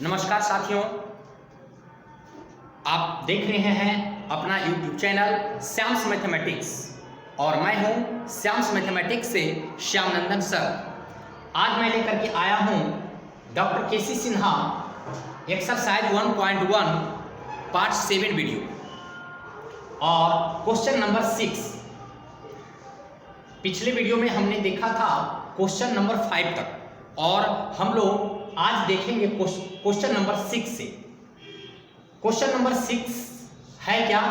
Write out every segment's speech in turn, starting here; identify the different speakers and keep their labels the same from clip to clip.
Speaker 1: नमस्कार साथियों, आप देख रहे हैं अपना YouTube चैनल श्याम्स मैथमेटिक्स और मैं हूं श्याम्स मैथमेटिक्स से श्याम नंदन सर। आज मैं लेकर के आया हूं डॉक्टर केसी सिन्हा एक्सरसाइज 1.1 पार्ट 7 वीडियो और क्वेश्चन नंबर 6। पिछले वीडियो में हमने देखा था क्वेश्चन नंबर 5 तक और हम लोग आज देखेंगे क्वेश्चन नंबर 6 से। क्वेश्चन नंबर 6 है क्या?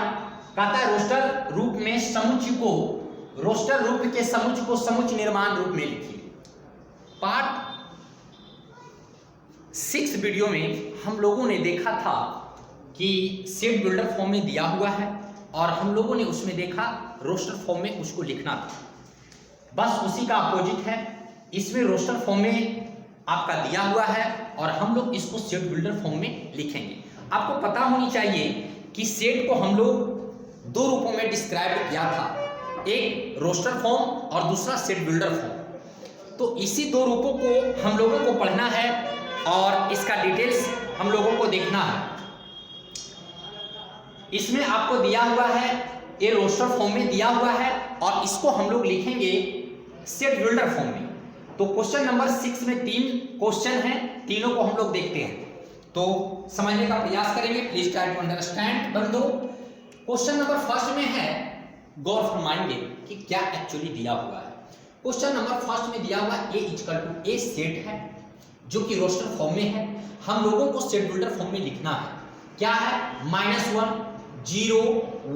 Speaker 1: कहता है रोस्टर रूप में समुच्चय को रोस्टर रूप के समुच्चय को समुच्चय निर्माण रूप में लिखिए। पार्ट 6 वीडियो में हम लोगों ने देखा था कि सेट बिल्डर फॉर्म में दिया हुआ है और हम लोगों ने उसमें देखा रोस्टर फॉर्म में उसको लिखना था। बस उसी का अपोजिट है, इसमें रोस्टर फॉर्म में आपका दिया हुआ है और हम लोग इसको सेट बिल्डर फॉर्म में लिखेंगे। आपको पता होनी चाहिए कि सेट को हम लोग दो रूपों में डिस्क्राइब किया था, एक रोस्टर फॉर्म और दूसरा सेट बिल्डर फॉर्म। तो इसी दो रूपों को हम लोगों को पढ़ना है और इसका डिटेल्स हम लोगों को देखना है। इसमें आपको दिया हुआ है, ये रोस्टर फॉर्म में दिया हुआ है और इसको हम लोग लिखेंगे सेट बिल्डर फॉर्म में। तो क्वेश्चन नंबर 6 में 3 क्वेश्चन हैं, तीनों को हम लोग देखते हैं तो समझने का प्रयास करेंगे। प्लीज ट्राई टू अंडरस्टैंड बंदो। क्वेश्चन नंबर 1 में है, गौर फरमाएंगे कि क्या एक्चुअली दिया हुआ है। क्वेश्चन नंबर 1 में दिया हुआ ए इक्वल टू ए सेट है जो कि रोस्टर फॉर्म में है। हम लोगों को सेट बिल्डर फॉर्म में लिखना है। क्या है? -1 0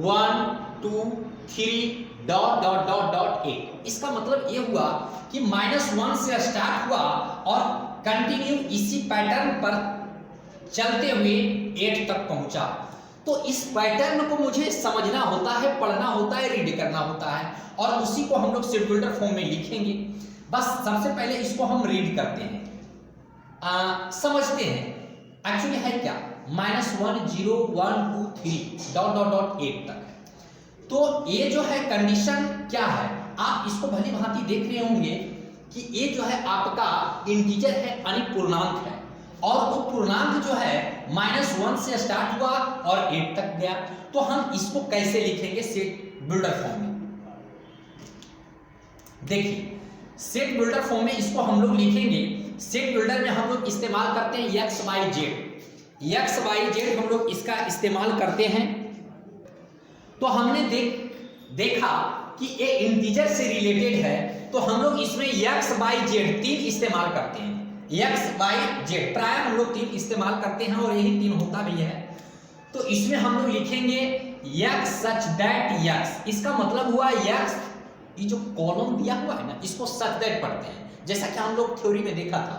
Speaker 1: 1 2 3 डॉट डॉट डॉट डॉट 8। इसका मतलब ये हुआ कि -1 से स्टार्ट हुआ और कंटिन्यू इसी पैटर्न पर चलते हुए 8 तक पहुंचा। तो इस पैटर्न को मुझे समझना होता है, पढ़ना होता है, रीड करना होता है और उसी को हम लोग सेट बिल्डर फॉर्म में लिखेंगे। बस सबसे पहले इसको हम रीड करते हैं, समझते हैं एक्चुअली है क्या। -1 0 1 2 3 डॉट डॉट डॉट 8 तक। तो ये जो है कंडीशन क्या है, आप इसको भली भांति देख रहे होंगे कि ये जो है आपका इंटीजर है यानी पूर्णांक है और वो पूर्णांक जो है -1 से स्टार्ट हुआ और 8 तक गया। तो हम इसको कैसे लिखेंगे सेट बिल्डर फॉर्म में? देखिए सेट बिल्डर फॉर्म में इसको हम लोग लिखेंगे। सेट बिल्डर में हम लोग इस्तेमाल करते हैं x y z हम लोग इसका इस्तेमाल करते हैं। तो हमने देखा कि ये इंटीजर से रिलेटेड है तो हम लोग इसमें x y z 3 इस्तेमाल करते हैं। x y z प्राय हम लोग 3 इस्तेमाल करते हैं और यही 3 होता भी है। तो इसमें हम लोग लिखेंगे x such that x। इसका मतलब हुआ x, ये जो कॉलम दिया हुआ है ना, इसको such that पढ़ते हैं जैसा कि हम लोग थ्योरी में देखा था।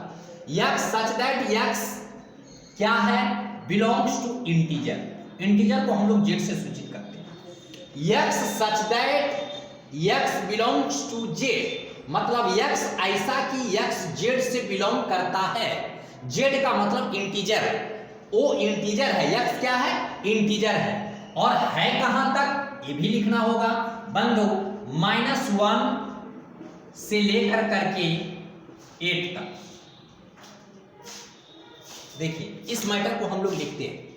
Speaker 1: x such that x क्या है? Belongs to integer. इंटीजर को हम लोग z से सूचित करते हैं। x such that x belongs to z, मतलब x ऐसा कि x z से बिलोंग करता है। z का मतलब इंटीजर, वो इंटीजर है। x क्या है? इंटीजर है और है कहां तक ये भी लिखना होगा बंदो। -1 से लेकर करके 8 तक। देखिए इस मैटर को हम लोग लिखते हैं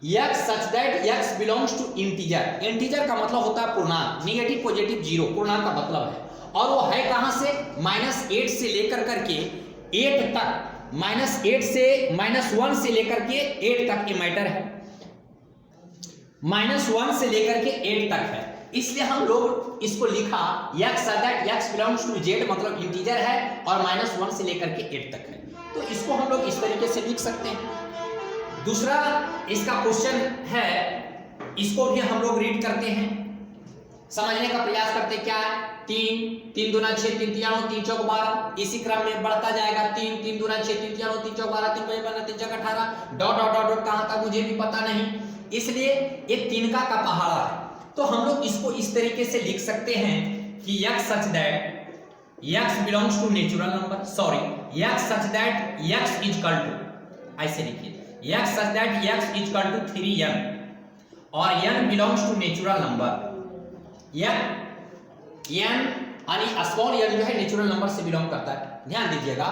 Speaker 1: x such that x belongs to integer. Integer का मतलब होता है पूर्णांक, नेगेटिव पॉजिटिव जीरो पूर्णांक का मतलब है। और वो है कहां से? -8 से लेकर करके 8 तक। -1 से लेकर के 8 तक ये मैटर है। -1 से लेकर के 8 तक है, इसलिए हम लोग इसको लिखा x such that x belongs to z, मतलब इंटीजर है और -1 से लेकर के 8 तक है। तो इसको हम लोग इस तरीके से लिख सकते हैं। दूसरा इसका क्वेश्चन है, इसको भी हम लोग रीड करते हैं, समझने का प्रयास करते हैं। क्या है? 3 3 दूना 6 3 3 3 चौक 12, इसी क्रम में बढ़ता जाएगा। 3 3 दूना 6 3 3 3 चौक 12 3 5 3 चौक 18 डॉट डॉट डॉट डॉट कहां तक मुझे भी पता नहीं, इसलिए ये 3 का पहाड़ा है। तो हम लोग इसको इस तरीके से लिख सकते हैं कि x such that x belongs to natural number, sorry x such that x is equal to, ऐसे लिखिए x such that x is equal to 3n और n belongs to natural number. n यानी स्मॉल n जो है natural number से belong करता है। ध्यान दीजिएगा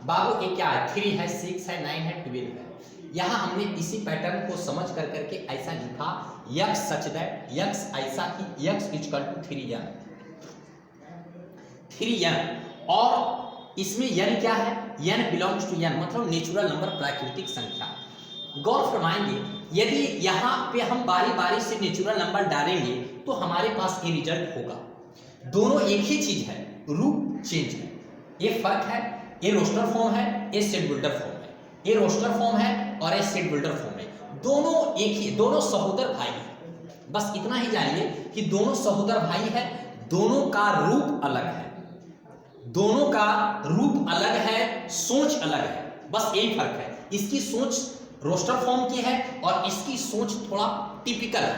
Speaker 1: बाबू ये क्या है, 3 है, 6 है, 9 है, 12 है। यहाँ हमने इसी पैटर्न को समझ कर करके ऐसा लिखा, x सच दैट, x ऐसा कि x equal to 3n, 3n। और इसमें n क्या है, n बिलोंग्स टू n, मतलब नेचुरल नंबर, प्राकृतिक संख्या। गौर फरमाएंगे, यदि यहाँ पे हम बारी बारी से नेचुरल नंबर डालेंगे तो हमारे पास ये रिजल्ट होगा। दोनों एक ही चीज है, रूप चेंज है। ये फर्क है, ये रोस्टर फॉर्म है, ये सेट बिल्डर फॉर्म है। ये रोस्टर फॉर्म है और ये सेट बिल्डर फॉर्म है। दोनों एक ही, दोनों सहोदर भाई हैं। बस इतना ही जानिए कि दोनों सहोदर भाई है, दोनों का रूप अलग है, दोनों का रूप अलग है, सोच अलग है, बस यही फर्क है। इसकी सोच रोस्टर फॉर्म की है और इसकी सोच थोड़ा टिपिकल है,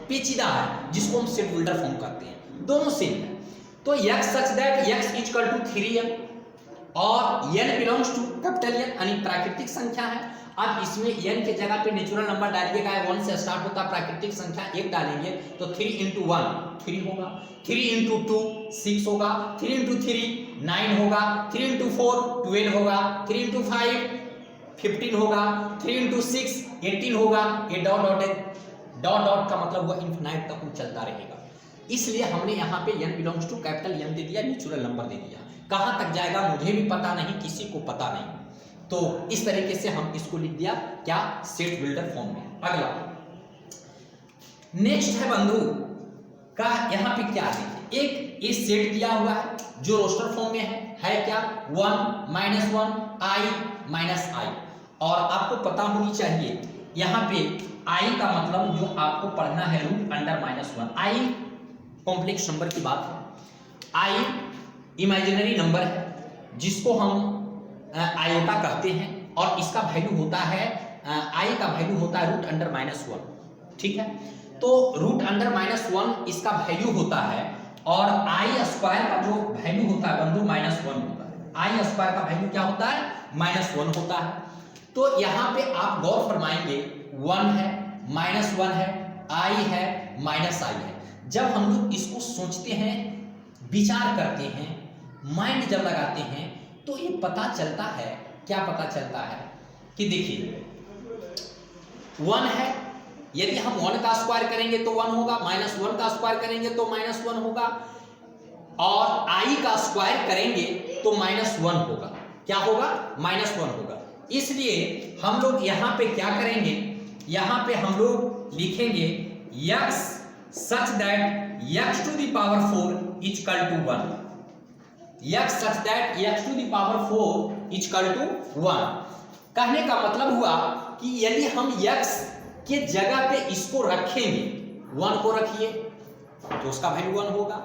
Speaker 1: पेचीदा है, जिसको हम सेट बिल्डर फॉर्म करते हैं। दोनों सेम है। तो x such that x equal to 3n और n belongs to capital N, यानी प्राकृतिक संख्या है। अब इसमें n के जगह पे नेचुरल नंबर डालिएगा, 1 से स्टार्ट होता है, प्राकृतिक संख्या 1 डालेंगे तो 3 × 1 3 होगा, 3 × 2 6 होगा, 3 × 3 9 होगा, 3 × 4 12 होगा, 3 × 5 15 होगा, 3 × 6 18 होगा। ये डॉट डॉट है, डॉट डॉट का मतलब हुआ इनफिनाइट तक वो चलता रहेगा। इसलिए हमने यहाँ पे n belongs to capital N दे दिया, नेचुरल नंबर दे दिया। कहाँ तक जाएगा मुझे भी पता नहीं, किसी को पता नहीं। तो इस तरीके से हम इसको लिख दिया क्या, सेट बिल्डर फॉर्म में। अगला नेक्स्ट है बंधु का, यहाँ पे क्या देखिए, एक ये सेट दिया हुआ है जो रोस्टर फॉर्म में है क्या, 1 -1 i -i। और आपको पता होनी चाहिए यहाँ पे i का मतलब जो आपको पढ़ना है √(-1). i कॉम्प्लेक्स नंबर की बात है, i इमेजिनरी नंबर है जिसको हम आयोटा कहते हैं और इसका वैल्यू होता है, i का वैल्यू होता है √(-1). ठीक है, तो √(-1) इसका वैल्यू होता है और i² का जो वैल्यू होता है बंधु -1 होता है। i² का वैल्यू क्या होता है, -1 होता है। तो यहाँ पे आप गौर फरमाएंगे, 1 है, -1 है, i है, -i है। जब हम लोग इसको सोचते हैं, विचार करते हैं, माइंड जब लगाते हैं तो ये पता चलता है, क्या पता चलता है कि देखिए 1 है, यदि हम 1 का स्क्वायर करेंगे तो 1 होगा, -1 का स्क्वायर करेंगे तो -1 होगा, और i का स्क्वायर करेंगे तो -1 होगा। क्या होगा, -1 होगा। इसलिए हम लोग यहाँ पे क्या करेंगे, यहाँ पे हम लोग लिखेंगे x such that x to the power 4 equal to 1, x such that x to the power 4 equal to 1। कहने का मतलब हुआ कि यदि हम x के जगह पे इसको रखेंगे, 1 को रखिए तो उसका वैल्यू 1 होगा,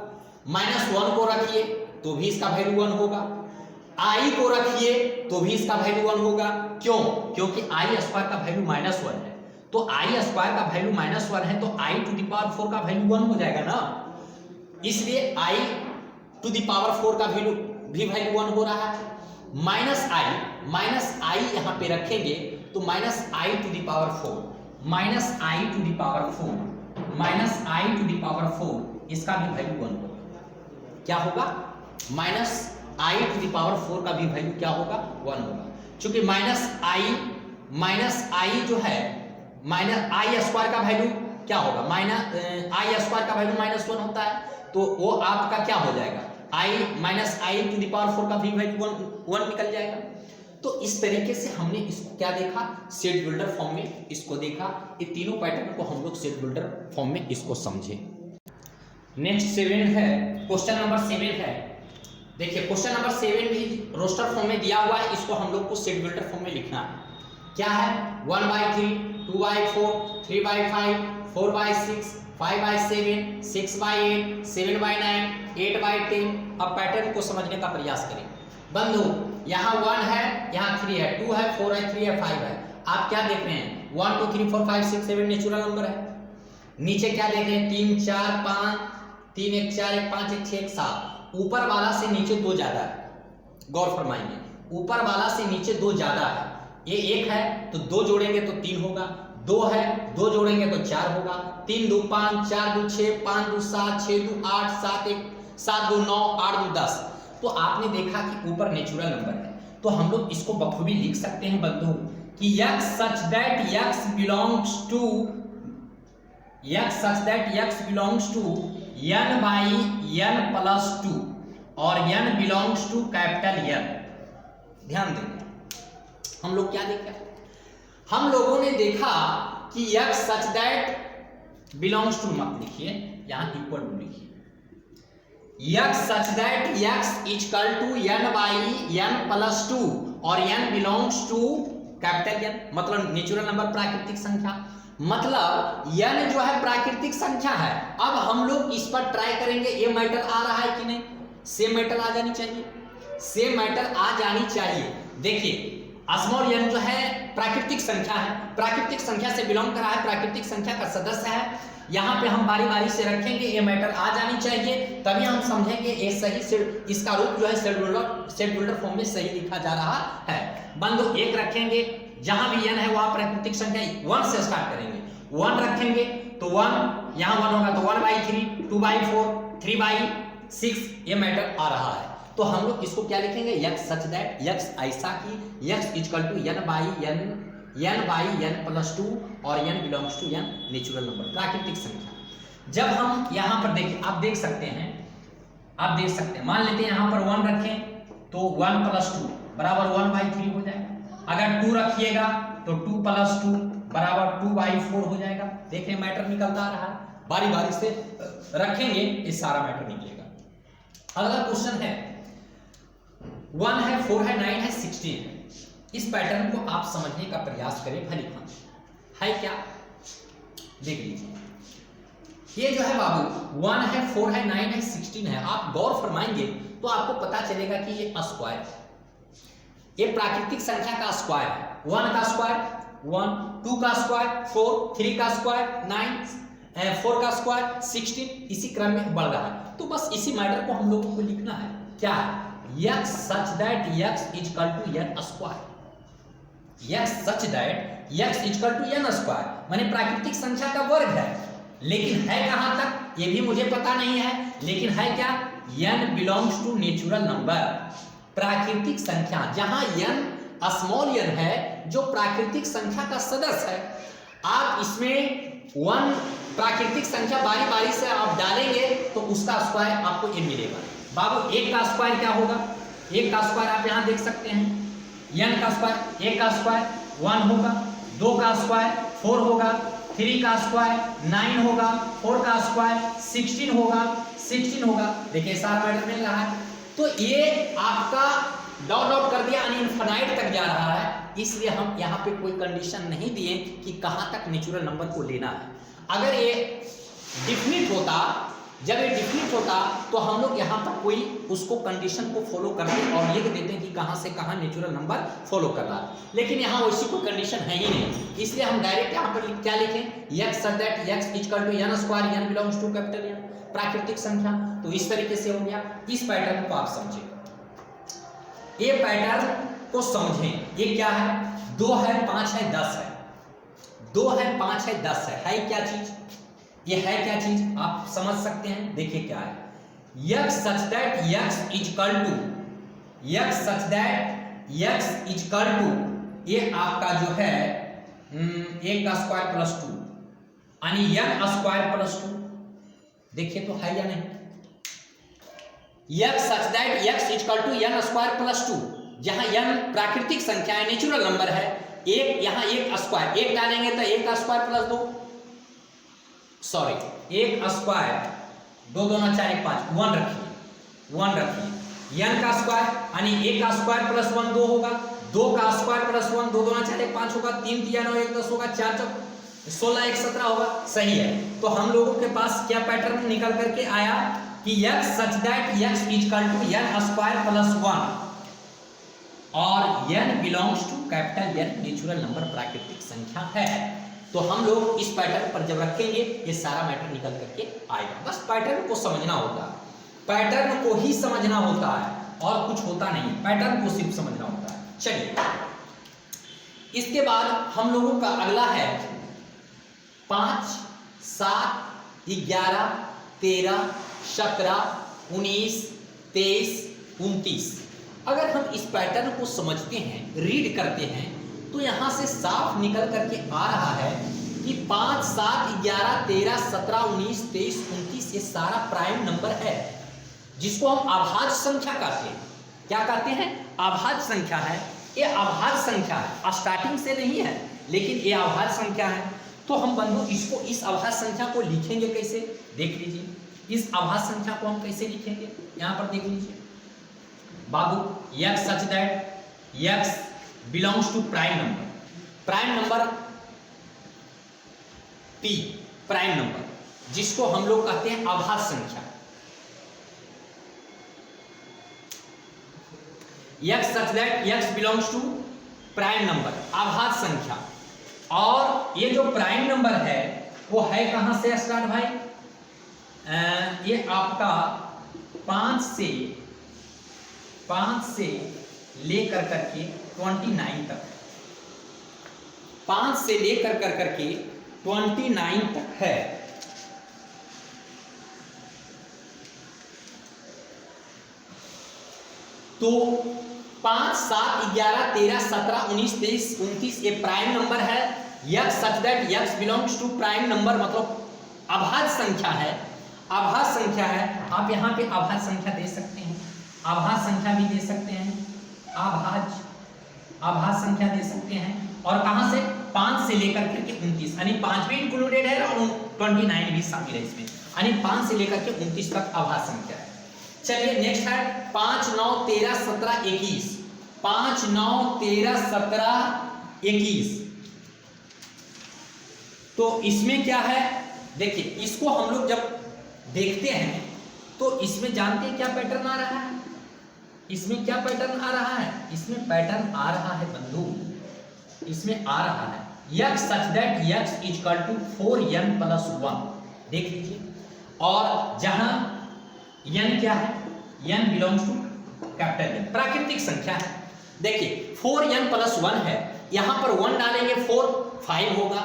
Speaker 1: -1 को रखिए तो भी इसका वैल्यू 1 होगा, i को रखिए तो भी इसका वैल्यू 1 होगा। क्यों, क्योंकि i² का वैल्यू -1 है, तो i² का वैल्यू -1 है तो i टू द पावर 4 का वैल्यू 1 हो जाएगा ना। इसलिए i टू द पावर 4 का वैल्यू भी वैल्यू 1 हो रहा है। -i यहाँ पे रखेंगे तो -i to the power 4, -i to the power 4, -i to the power 4 इसका भी वैल्यू 1 होगा। क्या होगा, -i टू द पावर 4 का भी वैल्यू क्या होगा, 1 होगा। चूंकि -i जो है, -i² का वैल्यू क्या होगा, i² का वैल्यू -1 होता है, तो वो आपका क्या हो जाएगा, i टू द पावर 4 का भी वैल्यू 1 निकल जाएगा। तो इस तरीके से हमने इसको क्या देखा, सेट बिल्डर फॉर्म में इसको देखा। ये तीनों पैटर्न को हम लोग सेट बिल्डर फॉर्म में इसको समझे। नेक्स्ट 7 है, क्वेश्चन नंबर 7 है। देखिए क्वेश्चन नंबर 7 भी रोस्टर फॉर्म में दिया हुआ है, इसको हम लोग को सेट बिल्डर फॉर्म में लिखना है। क्या है, 1/3, 2/4, 3/5, 4/6, 5/7, 6/8, 7/9, 8/10। अब पैटर्न को समझने का प्रयास करें बंधु। यहाँ 1 है, यहाँ 3 है, 2 है, 4 है, 3 है, 5 है। आप क्या देख रहे हैं, 1 2 3 4 5 6 7 नेचुरल नंबर है। नीचे क्या देख रहे हैं, 3 4 5, 3 1 4 1 5 1 6 1 7। ऊपर वाला से नीचे 2 ज्यादा है, गौर फरमाइए, ऊपर वाला से नीचे 2 ज्यादा है। ये 1 है तो 2 जोड़ेंगे तो 3 होगा, 2 है 2 जोड़ेंगे तो 4 होगा, 3 2 5, 4 2 6, 5 2 7, 6 2 8, 7 1 7 2 9, 8 2 10। तो आपने देखा कि ऊपर नेचुरल नंबर है, तो तो हम लोग इसको बखूबी लिख सकते हैं बंधु कि x such that x belongs to n by n plus 2 और n belongs to capital N। ध्यान देंगे हम लोग क्या देखे, हम लोगों ने देखा कि x such that belongs to मत लिखिए, यहां इक्वल टू लिखिए, x such that x equal to n by n plus 2 और n belongs to capital N, मतलब नेचुरल नंबर प्राकृतिक संख्या, मतलब n जो है प्राकृतिक संख्या है। अब हम लोग इस पर ट्राई करेंगे, ये मैटर आ रहा है कि नहीं, सेम मैटर आ जानी चाहिए, सेम मैटर आ जानी चाहिए। देखिए स्मॉल n जो है प्राकृतिक संख्या है, प्राकृतिक संख्या से बिलोंग कर रहा है, प्राकृतिक संख्या का सदस्य है। यहाँ पे हम बारी बारी से रखेंगे, ये मैटर आ जानी चाहिए, तभी हम समझेंगे ये सही, इसका रूप जो है सेट बिल्डर फॉर्म में सही लिखा जा रहा है। बंधु एक रखेंगे, जहां भी n है वहां प्राकृतिक संख्या 1 से स्टार्ट करेंगे, 1 रखेंगे तो 1 यहाँ 1 होगा तो 1/3, 2/4, 3/6, ये मैटर आ रहा है। तो हम लोग इसको क्या लिखेंगे, x सच दैट, x ऐसा कि x equal to n by n plus 2 और n belongs to n natural number प्राकृतिक संख्या। जब हम यहाँ पर देखें, आप देख सकते हैं, मान लेते हैं यहाँ पर 1 रखें तो 1 plus 2 बराबर 1/3 हो जाएगा। अगर 2 रखिएगा तो 2 plus 2 बराबर 2/4 हो जाएगा। देखिए मैटर निकलता आ रहा है, बारी बारी से रखेंगे ये सारा मैटर निकलेगा। अगला क्वेश्चन है 1 है, 4 है, 9 है, 16 है। इस पैटर्न को आप समझने का प्रयास करें भली भांति, है क्या देख लीजिए। ये जो है बाबू 1 है, 4 है, 9 है, 16 है, आप गौर फरमाएंगे तो आपको पता चलेगा कि ये स्क्वायर है, ये प्राकृतिक संख्या का स्क्वायर है। 1 का स्क्वायर 1, 2 का स्क्वायर 4, 3 का स्क्वायर 9, 4 का स्क्वायर 16, इसी क्रम में बढ़ रहा है। तो बस इसी मैटर को हम लोगों को लिखना है, क्या है, x such that x is equal to n square, x such that x is equal to n square माने प्राकृतिक संख्या का वर्ग है, लेकिन है कहां तक ये भी मुझे पता नहीं है, लेकिन है क्या, n belongs to natural number प्राकृतिक संख्या, जहां n स्मॉल n है जो प्राकृतिक संख्या का सदस्य है। आप इसमें 1 प्राकृतिक संख्या बारी बारी से आप डालेंगे तो उसका स्क्वायर आपको n मिलेगा। बाबू 1 का स्क्वायर क्या होगा, 1 का स्क्वायर आप यहां देख सकते हैं, n का स्क्वायर, 1 का स्क्वायर 1 होगा, 2 का स्क्वायर 4 होगा, 3 का स्क्वायर 9 होगा, 4 का स्क्वायर 16 होगा। देखिए सारा मैटर मिल रहा है। तो ये आपका डॉट डॉट कर दिया यानी इनफाइनाइट तक जा रहा है, इसलिए हम यहाँ पे कोई कंडीशन नहीं दिए कि कहाँ तक नेचुरल नंबर को लेना है। अगर ये डिफिनिट होता, जब ये डिफिनिट होता तो हम लोग यहाँ पर कोई उसको कंडीशन को फॉलो करते और लिख देते हैं कि कहाँ से कहाँ नेचुरल नंबर फॉलो कर रहा है, लेकिन यहाँ वैसी कोई कंडीशन है ही नहीं, इसलिए हम डायरेक्ट यहाँ पर क्या लिखें, x such that x equal to n square, n belongs to capital N प्राकृतिक संख्या। तो इस तरीके से हो गया। इस पैटर्न को आप समझें, ये पैटर्न को समझें, ये क्या है, 2 है, 5 है, 10 है, 2 है, 5 है, 10 है क्या चीज, ये है क्या चीज आप समझ सकते हैं। देखिए क्या है, x such that x is equal to, x such that x is equal to, ये आपका जो है 1 का स्क्वायर प्लस 2 यानी n स्क्वायर प्लस 2। देखिए तो है या नहीं, x such that x is equal to n square plus 2, जहां n प्राकृतिक संख्या है, नेचुरल नंबर है, एक यहाँ 1 स्क्वायर, 1 डालेंगे तो 1 का स्क्वायर प्लस 2, सॉरी 1 स्क्वायर 2 2 9 4 1 5, 1 रखिए, n का स्क्वायर यानी 1 का स्क्वायर प्लस 1 2 होगा, 2 का स्क्वायर प्लस 1 2 2 9 4 1 5 होगा, 3 3 9 1 10 होगा, 4 4 16 1 17 होगा। सही है। तो हम लोगों के पास क्या पैटर्न निकल करके आया कि x such that x is equal to n square plus 1 और n belongs to capital N natural number प्राकृतिक संख्या है। तो हम लोग इस पैटर्न पर जब रखेंगे ये सारा मैटर निकल करके आएगा। बस पैटर्न को समझना होता है, पैटर्न को ही समझना होता है और कुछ होता नहीं, पैटर्न को सिर्फ समझना होता है। चलिए इसके बाद हम लोगों का अगला है 5 7 11 13 17 19 23 29। अगर हम इस पैटर्न को समझते हैं, रीड करते हैं, तो यहाँ से साफ निकल करके आ रहा है कि 5, 7, 11, 13, 17, 19, 23, 29 ये सारा प्राइम नंबर है, जिसको हम अभाज्य संख्या कहते हैं। क्या कहते हैं? अभाज्य संख्या है। ये अभाज्य संख्या है, स्टार्टिंग से नहीं है, लेकिन ये अभाज्य संख्या है। तो हम बंधु इसको, इस अभाज्य संख्या को लिखेंगे कैसे? देख लीजिए, इस अभाज्य संख्या को हम कैसे लिखेंगे? यहाँ पर देख लीजिए बाबू, x such that x belongs to prime number, prime number p, prime number जिसको हम लोग कहते हैं अभाज्य संख्या। x such that x belongs to prime number, अभाज्य संख्या। और ये जो प्राइम नंबर है वो है कहां से स्टार्ट भाई? ये आपका 5 से लेकर करके 29 तक, 5 से लेकर करके 29 तक है। तो 5, 7, 11, 13, 17, 19, 23, 29 ये प्राइम नंबर है। x such that x belongs to prime number मतलब अभाज्य संख्या है, अभाज्य संख्या है। आप यहाँ पे अभाज्य संख्या दे सकते हैं, अभाज्य संख्या भी दे सकते हैं, अभाज्य संख्या दे सकते हैं। और कहां से? 5 से लेकर के 29, यानी 5 भी इंक्लूडेड है और 29 भी शामिल है इसमें, यानी 5 से लेकर के 29 तक अभाज्य संख्या है। चलिए नेक्स्ट है 5, 9, 13, 17, 21, 5, 9, 13, 17, 21। तो इसमें क्या है? देखिए, इसको हम लोग जब देखते हैं तो इसमें जानते हैं क्या पैटर्न आ रहा है? इसमें क्या पैटर्न आ रहा है? इसमें पैटर्न आ रहा है बंधु, इसमें आ रहा है x such that x equal to 4n plus 1। देख लीजिए, और जहां n क्या है? n belongs to capital N, प्राकृतिक संख्या है। देखिए 4n प्लस 1 है, यहां पर 1 डालेंगे 4, 5 होगा,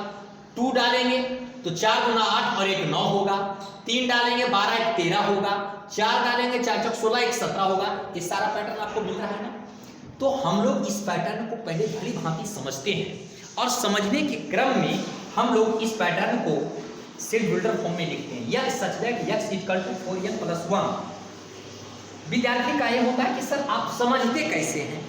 Speaker 1: 2 डालेंगे तो 4 गुना 8 और 1 9 होगा, 3 डालेंगे 12, 1 13 होगा, 4 डालेंगे 4 चौक 16, 1 17 होगा। ये सारा पैटर्न आपको मिल रहा है ना? तो हम लोग इस पैटर्न को पहले भली भांति समझते हैं, और समझने के क्रम में हम लोग इस पैटर्न को सेट बिल्डर फॉर्म में लिखते हैं। x such that x equal to 4n plus 1। विद्यार्थी का ये होता है कि सर आप समझते कैसे हैं?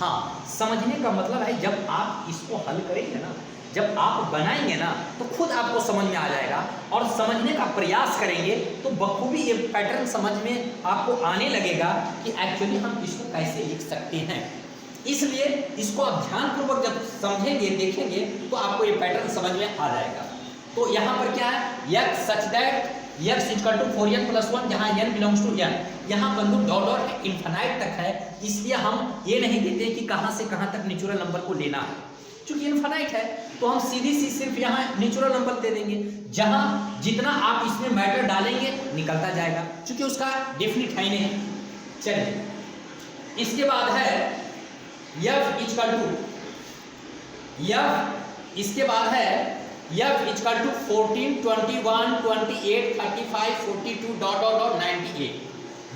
Speaker 1: हाँ, समझने का मतलब है जब आप इसको हल करेंगे ना, जब आप बनाएंगे ना, तो खुद आपको समझ में आ जाएगा, और समझने का प्रयास करेंगे तो बखूबी ये पैटर्न समझ में आपको आने लगेगा कि एक्चुअली हम इसको कैसे लिख सकते हैं। इसलिए इसको आप ध्यानपूर्वक जब समझेंगे, देखेंगे, तो आपको ये पैटर्न समझ में आ जाएगा। तो यहाँ पर क्या है? x such that x equal to 4n plus 1, जहाँ n बिलोंग्स टू n, यहाँ बंधु डॉट इन्फिनाइट तक है, इसलिए हम ये नहीं देते कि कहाँ से कहाँ तक नेचुरल नंबर को लेना है। चूंकि इनफाइनाइट है तो हम सीधी सी सिर्फ यहाँ नेचुरल नंबर दे देंगे, जहां जितना आप इसमें मैटर डालेंगे निकलता जाएगा, क्योंकि उसका डेफिनिट है ही नहीं। चलिए, इसके बाद है f इक्वल टू f, इसके बाद है f equal to 14, 21, 28, 35, 42 dot dot dot 98।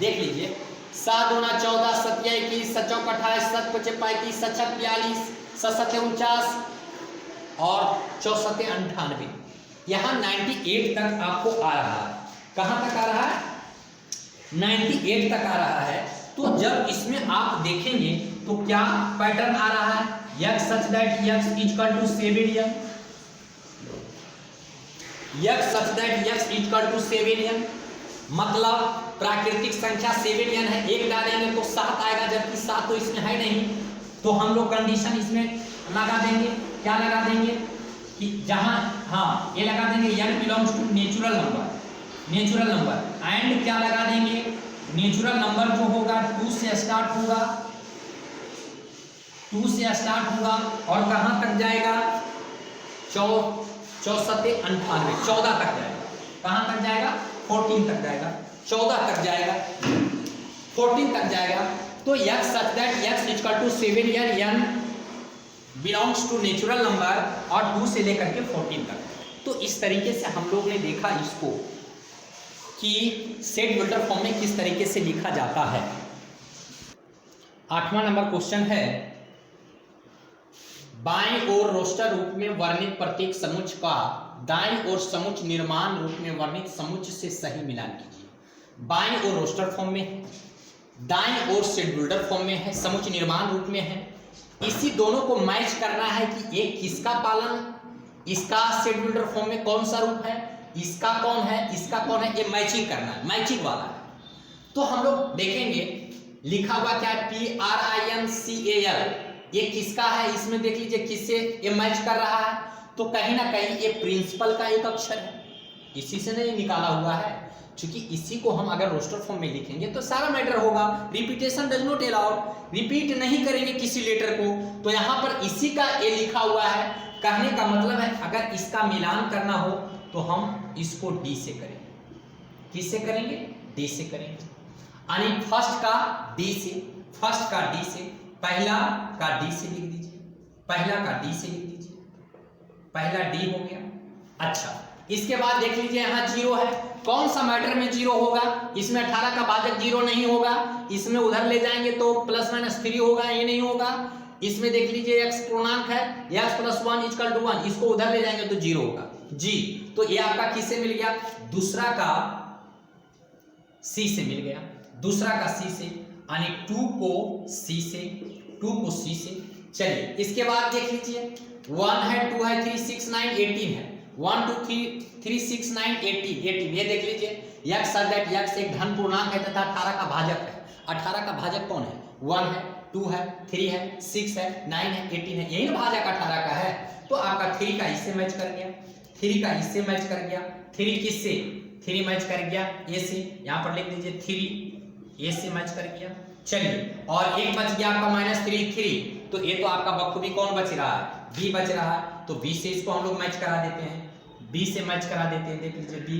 Speaker 1: देख लीजिए, 7 गुना 14, 7 21, 7 चौक 28, 7 पचे 35, 7 छक 42, 7 सत्ते 49 और 4 सत्ते 98। यहाँ 98 तक आपको आ रहा है। कहाँ तक आ रहा है? 98 तक आ रहा है। तो जब इसमें आप देखेंगे तो क्या पैटर्न आ रहा है? x such that x equal to 7n, x such that x equal to 7n, मतलब प्राकृतिक संख्या 7n है, 1 डालेंगे तो 7 आएगा, जबकि 7 तो इसमें है नहीं। तो हम लोग कंडीशन इसमें लगा देंगे, क्या लगा देंगे कि जहां, हाँ, ये लगा देंगे n belongs to natural number, natural number, and क्या लगा देंगे? नेचुरल नंबर जो होगा 2 से स्टार्ट होगा, 2 से स्टार्ट होगा और कहां तक जाएगा? 4 सत्ते 98, 14 तक जाएगा। कहां तक जाएगा? 14 तक जाएगा, 14 तक जाएगा, 14 तक जाएगा। तो x such that x equal to 7n, n belongs to natural number, और 2 से लेकर के 14 तक। तो इस तरीके से हम लोग ने देखा इसको कि सेट बिल्डर फॉर्म में किस तरीके से लिखा जाता है। 8वां नंबर क्वेश्चन है, बाईं ओर रोस्टर रूप में वर्णित प्रत्येक समुच्चय का दाईं ओर समुच्चय निर्माण रूप में वर्णित समुच्चय से सही मिलान कीजिए। बाईं ओर रोस्टर फॉर्म में है, दाईं ओर सेट बिल्डर फॉर्म में है, समुच्चय निर्माण रूप में है। इसी दोनों को मैच करना है कि एक किसका पालन, इसका सेट बिल्डर फॉर्म में कौन सा रूप है, इसका कौन है, इसका कौन है, ये मैचिंग करना है, मैचिंग वाला है। तो हम लोग देखेंगे लिखा हुआ क्या है, PRINCAL, ये किसका है, इसमें देख लीजिए किससे ये मैच कर रहा है। तो कहीं ना कहीं ये प्रिंसिपल का एक अक्षर है, इसी से नहीं निकाला हुआ है। क्योंकि इसी को हम अगर रोस्टर फॉर्म में लिखेंगे तो सारा मैटर होगा। Repetition does not allowed, repeat नहीं करेंगे किसी लेटर को। तो यहाँ पर इसी का ए लिखा हुआ है। कहने का मतलब है अगर इसका मिलान करना हो तो हम इसको डी से करेंगे। किससे करेंगे? डी से करेंगे। यानी फर्स्ट का डी से, फर्स्ट का डी से, पहला का डी से लिख दीजिए, पहला का डी से लिख दीजिए, पहला डी हो गया। अच्छा, इसके बाद देख लीजिए यहाँ जीरो है। कौन सा मैटर में जीरो होगा? इसमें 18 का भाजक जीरो नहीं होगा। इसमें उधर ले जाएंगे तो प्लस माइनस 3 होगा, ये नहीं होगा। इसमें देख लीजिए x पूर्णांक है, x + 1 = 1, इसको उधर ले जाएंगे तो जीरो होगा जी। तो ये आपका किससे मिल गया? दूसरा का सी से मिल गया, दूसरा का सी से, यानी 2 को सी से, 2 को सी से। चलिए इसके बाद देख लीजिए 1 है, 2 है, 3 6 9 18 है। 1 2 3 3 6 9 18 ये देख लीजिए x दैट x एक धन पूर्णांक है तथा 18 का भाजक है। 18 का भाजक कौन है? 1 है, 2 है, 3 है, 6 है, 9 है, 18 है, यही ना भाजक 18 का है। तो आपका 3 का इससे मैच कर गया, 3 का इससे मैच कर गया, 3 किससे? 3 मैच कर गया ए से, यहाँ पर लिख दीजिए 3 ए से मैच कर गया। चलिए और एक बच गया आपका -3 3, तो ये तो आपका बखूबी कौन बच रहा है? बी बच रहा है। तो बी से इसको हम लोग मैच करा देते हैं, बी से मैच करा देते हैं। देख लीजिए बी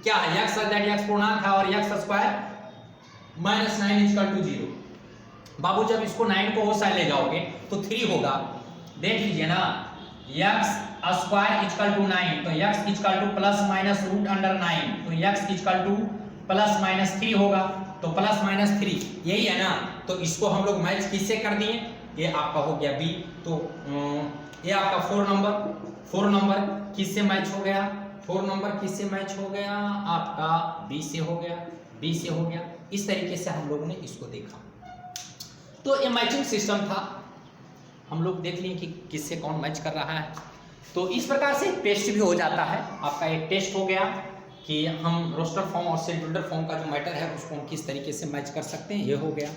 Speaker 1: क्या है? x दैट x पूर्णांक है और x स्क्वायर -9 = 0। बाबू जब इसको 9 को हो साइड ले जाओगे तो 3 होगा। देख लीजिए ना, x स्क्वायर = 9, तो x ±√9, तो x ±3 होगा, तो ±3 यही है ना। तो इसको हम लोग मैच किससे कर दिए? ये आपका हो गया बी। तो ये आपका 4 नंबर किससे मैच हो गया? 4 नंबर किससे मैच हो गया? आपका बी से हो गया, बी से हो गया। इस तरीके से हम लोगों ने इसको देखा। तो ये मैचिंग सिस्टम था, हम लोग देख लिए कि किससे कौन मैच कर रहा है। तो इस प्रकार से टेस्ट भी हो जाता है। आपका एक टेस्ट हो गया कि हम रोस्टर फॉर्म और सेट बिल्डर फॉर्म का जो मैटर है उसको हम किस तरीके से मैच कर सकते हैं, ये हो गया।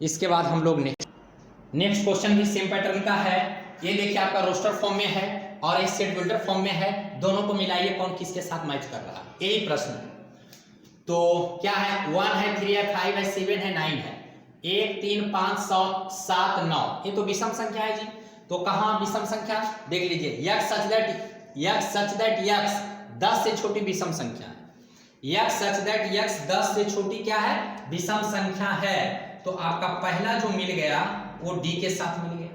Speaker 1: इसके बाद हम लोग नेक्स्ट क्वेश्चन भी सेम पैटर्न का है। ये देखिए आपका रोस्टर फॉर्म में है और ये सेट बिल्डर फॉर्म में है, दोनों को मिलाइए कौन किसके साथ मैच कर रहा है, यही प्रश्न है। तो क्या है? 1 है, 3 है, 5 है, 7 है, 9 है, 1 3 5 7 9, ये तो विषम संख्या है जी। तो कहाँ विषम संख्या? देख लीजिए x सच दैट x 10 से छोटी विषम संख्या है। x सच दैट x 10 से छोटी क्या है? विषम संख्या है। तो आपका पहला जो मिल गया वो d के साथ मिल गया,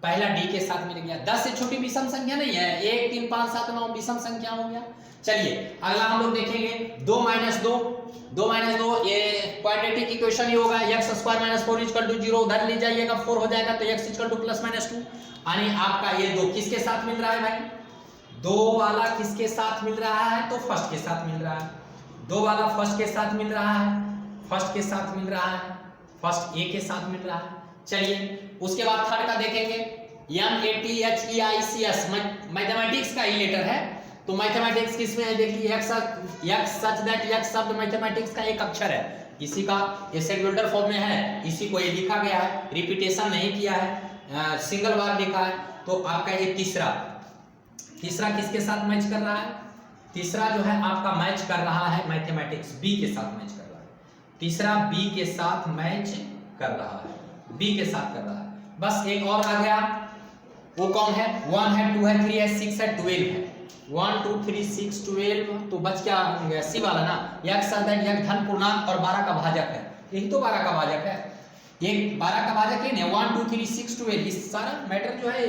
Speaker 1: पहला d के साथ मिल गया। 10 से छोटी विषम संख्या नहीं है, 1 3 5 7 9 विषम संख्या हो गया। चलिए अगला हम लोग देखेंगे 2 - 2 ये क्वाड्रेटिक इक्वेशन ही होगा। x स्क्वायर -4 = 0, उधर ले जाइएगा 4 हो जाएगा, तो x = +-2। यानी आपका ये 2 किसके साथ मिल रहा है भाई? 2 वाला किसके साथ मिल रहा है? तो फर्स्ट के साथ मिल रहा है। 2 वाला फर्स्ट के साथ मिल रहा है, फर्स्ट के साथ मिल रहा है, फर्स्ट ए के साथ मिल रहा है। चलिए उसके बाद थर्ड का देखेंगे, MATHEICS मैथमेटिक्स का ही लेटर है। तो मैथमेटिक्स किसमें है? देखिए x सच दैट x शब्द मैथमेटिक्स का एक अक्षर है, इसी का ये सेट बिल्डर फॉर्म में है, इसी को ये लिखा गया है, रिपीटेशन नहीं किया है, सिंगल बार लिखा है। तो आपका ये तीसरा किसके साथ मैच कर रहा है? तीसरा जो है आपका मैच कर रहा है मैथमेटिक्स, बी के साथ मैच कर रहा है। तीसरा बी के साथ मैच कर रहा है, बी के साथ कर रहा है। बस एक और आ गया, वो कौन है? 1 है, 2 है, 3 है, 6 है, 12 है। 1 2 3 6 12, तो बच क्या गया? सी वाला ना, x दैट धन पूर्णांक और 12 का भाजक है, यही तो 12 का भाजक है। ये 12 का भाजक ही नहीं, 1 2 3 6 12, इस सारा मैटर जो है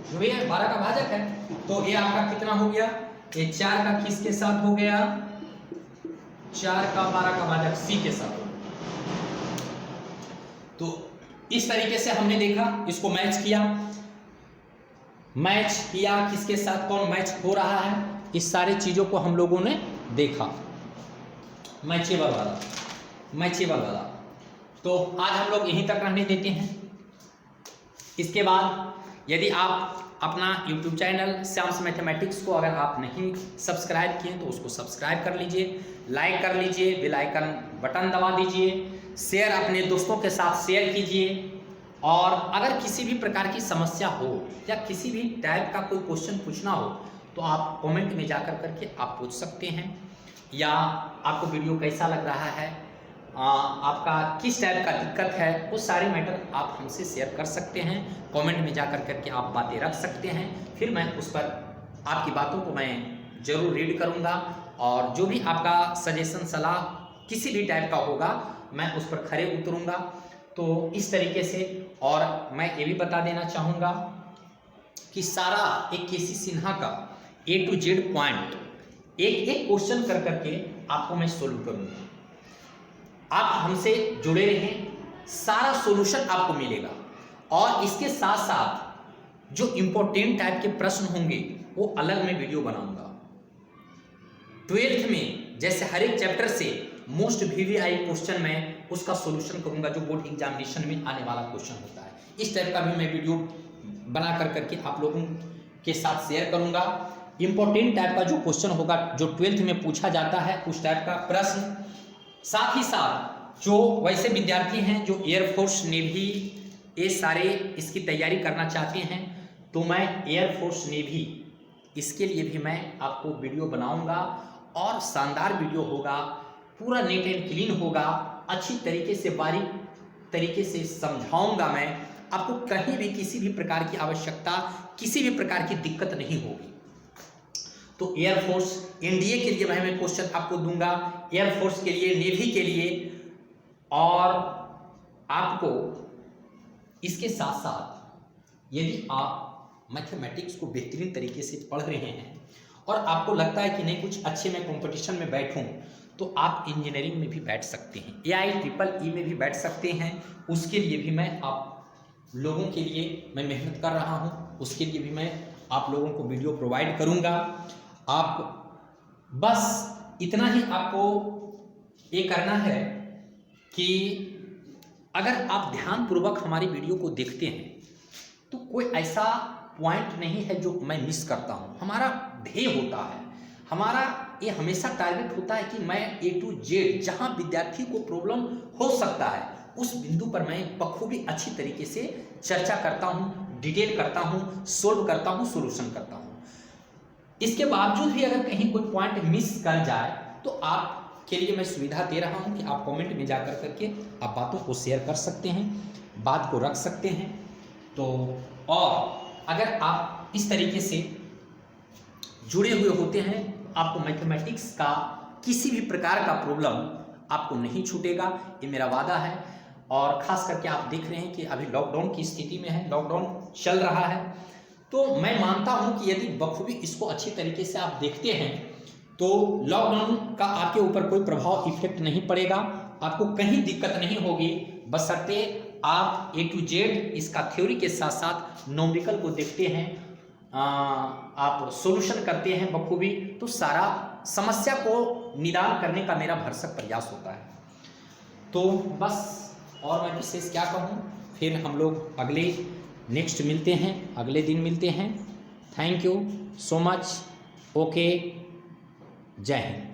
Speaker 1: जो भी है 12 का भाजक है। तो ये आपका कितना हो गया? ये 4 का किसके साथ हो गया? 4 का 12 का भाजक सी के साथ। तो इस तरीके से हमने देखा, इसको मैच किया किसके साथ, कौन मैच हो रहा है, इस सारे चीज़ों को हम लोगों ने देखा, मैचेबल वाला। तो आज हम लोग यहीं तक रहने देते हैं। इसके बाद यदि आप अपना YouTube चैनल श्याम्स मैथमेटिक्स को अगर आप नहीं सब्सक्राइब किए तो उसको सब्सक्राइब कर लीजिए, लाइक कर लीजिए, बेल आइकन बटन दबा दीजिए, शेयर अपने दोस्तों के साथ शेयर कीजिए। और अगर किसी भी प्रकार की समस्या हो या किसी भी टाइप का कोई क्वेश्चन पूछना हो तो आप कमेंट में जाकर करके आप पूछ सकते हैं, या आपको वीडियो कैसा लग रहा है, आपका किस टाइप का दिक्कत है, वो सारे मैटर आप हमसे शेयर कर सकते हैं। कमेंट में जाकर करके आप बातें रख सकते हैं, फिर मैं उस पर आपकी बातों को मैं ज़रूर रीड करूँगा, और जो भी आपका सजेशन सलाह किसी भी टाइप का होगा मैं उस पर खरे उतरूँगा। तो इस तरीके से, और मैं ये भी बता देना चाहूँगा कि सारा एक केसी सिन्हा का A to Z पॉइंट एक क्वेश्चन कर करके आपको मैं सोल्व करूँगा। आप हमसे जुड़े रहें, सारा सॉल्यूशन आपको मिलेगा। और इसके साथ साथ जो इम्पोर्टेंट टाइप के प्रश्न होंगे वो अलग मैं वीडियो बनाऊंगा। 12th में जैसे हर एक चैप्टर से मोस्ट VVI क्वेश्चन मैं उसका सॉल्यूशन करूंगा, जो बोर्ड एग्जामिनेशन में आने वाला क्वेश्चन होता है। इस टाइप का भी मैं वीडियो बना कर करके आप लोगों के साथ शेयर करूंगा। इम्पोर्टेंट टाइप का जो क्वेश्चन होगा, जो 12th में पूछा जाता है, उस टाइप का प्रश्न, साथ ही साथ जो वैसे विद्यार्थी हैं जो एयरफोर्स नेवी ये सारे इसकी तैयारी करना चाहते हैं, तो मैं एयरफोर्स नेवी इसके लिए भी मैं आपको वीडियो बनाऊंगा, और शानदार वीडियो होगा, पूरा नीट एंड क्लीन होगा, अच्छी तरीके से बारीक तरीके से समझाऊंगा मैं आपको। कहीं भी किसी भी प्रकार की आवश्यकता, किसी भी प्रकार की दिक्कत नहीं होगी। तो एयरफोर्स NDA के लिए मैं क्वेश्चन आपको दूंगा, एयरफोर्स के लिए, नेवी के लिए, और आपको इसके साथ साथ यदि आप मैथमेटिक्स को बेहतरीन तरीके से पढ़ रहे हैं और आपको लगता है कि नहीं कुछ अच्छे मैं कंपटीशन में बैठूं, तो आप इंजीनियरिंग में भी बैठ सकते हैं, AIEEE में भी बैठ सकते हैं। उसके लिए भी मैं आप लोगों के लिए मैं मेहनत कर रहा हूं, उसके लिए भी मैं आप लोगों को वीडियो प्रोवाइड करूंगा। आप बस इतना ही आपको ये करना है कि अगर आप ध्यानपूर्वक हमारी वीडियो को देखते हैं तो कोई ऐसा पॉइंट नहीं है जो मैं मिस करता हूं। हमारा ध्येय होता है, हमारा ये हमेशा टारगेट होता है कि मैं A to Z जहां विद्यार्थी को प्रॉब्लम हो सकता है उस बिंदु पर मैं बखूबी अच्छी तरीके से चर्चा करता हूं, डिटेल करता हूं, सोल्व करता हूं, सोल्यूशन करता हूं। इसके बावजूद भी अगर कहीं कोई पॉइंट मिस कर जाए तो आपके लिए मैं सुविधा दे रहा हूं कि आप कमेंट में जाकर करके आप बातों को शेयर कर सकते हैं, बात को रख सकते हैं। तो और अगर आप इस तरीके से जुड़े हुए होते हैं, आपको मैथमेटिक्स का किसी भी प्रकार का प्रॉब्लम आपको नहीं छूटेगा, ये मेरा वादा है। और ख़ास करके आप देख रहे हैं कि अभी लॉकडाउन की स्थिति में है, लॉकडाउन चल रहा है, तो मैं मानता हूं कि यदि बखूबी इसको अच्छी तरीके से आप देखते हैं तो लॉकडाउन का आपके ऊपर कोई प्रभाव इफेक्ट नहीं पड़ेगा, आपको कहीं दिक्कत नहीं होगी, बशर्ते आप A to Z इसका थ्योरी के साथ साथ न्यूमेरिकल को देखते हैं, आप सॉल्यूशन करते हैं बखूबी, तो सारा समस्या को निदान करने का मेरा भरसक प्रयास होता है। तो बस और मैं विशेष क्या कहूँ, फिर हम लोग अगले नेक्स्ट मिलते हैं, अगले दिन मिलते हैं। Thank you so much. Okay, जय हिंद।